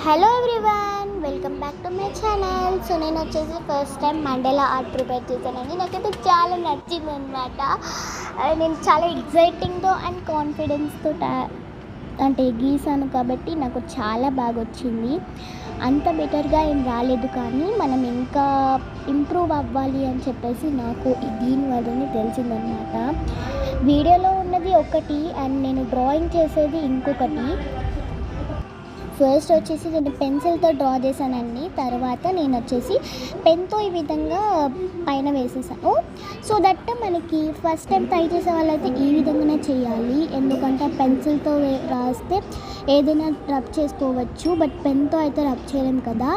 Hello everyone, welcome back to my channel. So నేను వచ్చేసి first time Mandela art prepare చేశానండి. నాకైతే చాలా నచ్చింది అనమాట. నేను చాలా ఎగ్జైటింగ్తో అండ్ కాన్ఫిడెన్స్తో అంటే గీసాను కాబట్టి నాకు చాలా బాగా వచ్చింది. అంత బెటర్గా ఏం రాలేదు, కానీ మనం ఇంకా ఇంప్రూవ్ అవ్వాలి అని చెప్పేసి నాకు దీని వల్లనే తెలిసిందనమాట. వీడియోలో ఉన్నది ఒకటి అండ్ నేను డ్రాయింగ్ చేసేది ఇంకొకటి. ఫస్ట్ వచ్చేసి నేను పెన్సిల్తో డ్రా చేశానండి. తర్వాత నేను వచ్చేసి పెన్తో ఈ విధంగా పైన వేసేసాను. సో దట్ మనకి ఫస్ట్ టైం ట్రై చేసే వాళ్ళైతే ఈ విధంగానే చేయాలి, ఎందుకంటే పెన్సిల్తో రాస్తే ఏదైనా రబ్ చేసుకోవచ్చు, బట్ పెన్తో అయితే రబ్ చేయలేం కదా.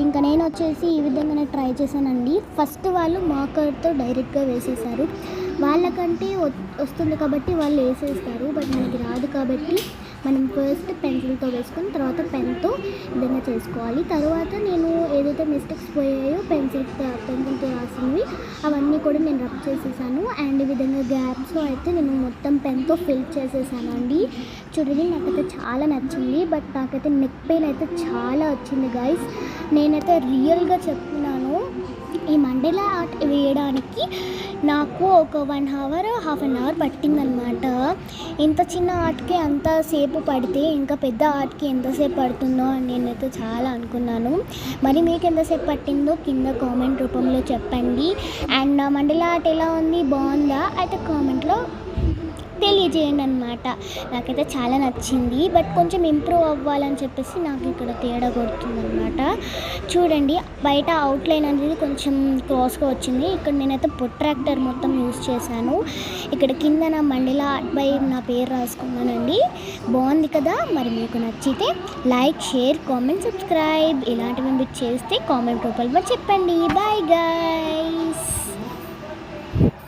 ఇంకా నేను వచ్చేసి ఈ విధంగానే ట్రై చేశానండి. ఫస్ట్ వాళ్ళు మార్కర్తో డైరెక్ట్గా వేసేసారు. వాళ్ళకంటే వస్తుంది కాబట్టి వాళ్ళు వేసేస్తారు, బట్ మనకి రాదు కాబట్టి మనం ఫస్ట్ పెన్సిల్తో వేసుకొని తర్వాత పెన్తో విధంగా చేసుకోవాలి. తర్వాత నేను ఏదైతే మిస్టేక్స్ పోయాయో పెన్సిల్తో రాసినవి అవన్నీ కూడా నేను రబ్ చేసేసాను. అండ్ ఈ విధంగా గ్యాప్స్లో అయితే నేను మొత్తం పెన్తో ఫిల్ చేసేసాను అండి. చూడండి, నాకైతే చాలా నచ్చింది, బట్ నాకైతే నెక్ పెయిన్ అయితే చాలా వచ్చింది గైస్. నేనైతే రియల్గా చెప్తున్నాను, ఈ మండేలా ఆర్ట్ వేయడానికి నాకు ఒక 1 అవర్, ½ అన్ అవర్ పట్టిందనమాట. ఇంత చిన్న ఆర్ట్కి అంతసేపు పడితే ఇంకా పెద్ద ఆర్ట్కి ఎంతసేపు పడుతుందో అని నేనైతే చాలా అనుకున్నాను. మరి మీకు ఎంతసేపు పట్టిందో కింద కామెంట్ రూపంలో చెప్పండి. అండ్ నా మండేలా ఆర్ట్ ఎలా ఉంది, బాగుందా అయితే కామెంట్లో తెలియజేయండి అనమాట. నాకైతే చాలా నచ్చింది, బట్ కొంచెం ఇంప్రూవ్ అవ్వాలని చెప్పేసి నాకు ఇక్కడ తేడా కొడుతుందనమాట. చూడండి, బయట అవుట్లైన్ అనేది కొంచెం క్రాస్గా వచ్చింది. ఇక్కడ నేనైతే ప్రొట్రాక్టర్ మొత్తం యూజ్ చేశాను. ఇక్కడ కింద నా మండేలా ఆర్ట్ బై నా పేరు రాసుకున్నానండి. బాగుంది కదా. మరి మీకు నచ్చితే లైక్, షేర్, కామెంట్, సబ్స్క్రైబ్ ఇలాంటివి మీరు చేస్తే కామెంట్ రూపంలో చెప్పండి. Bye guy.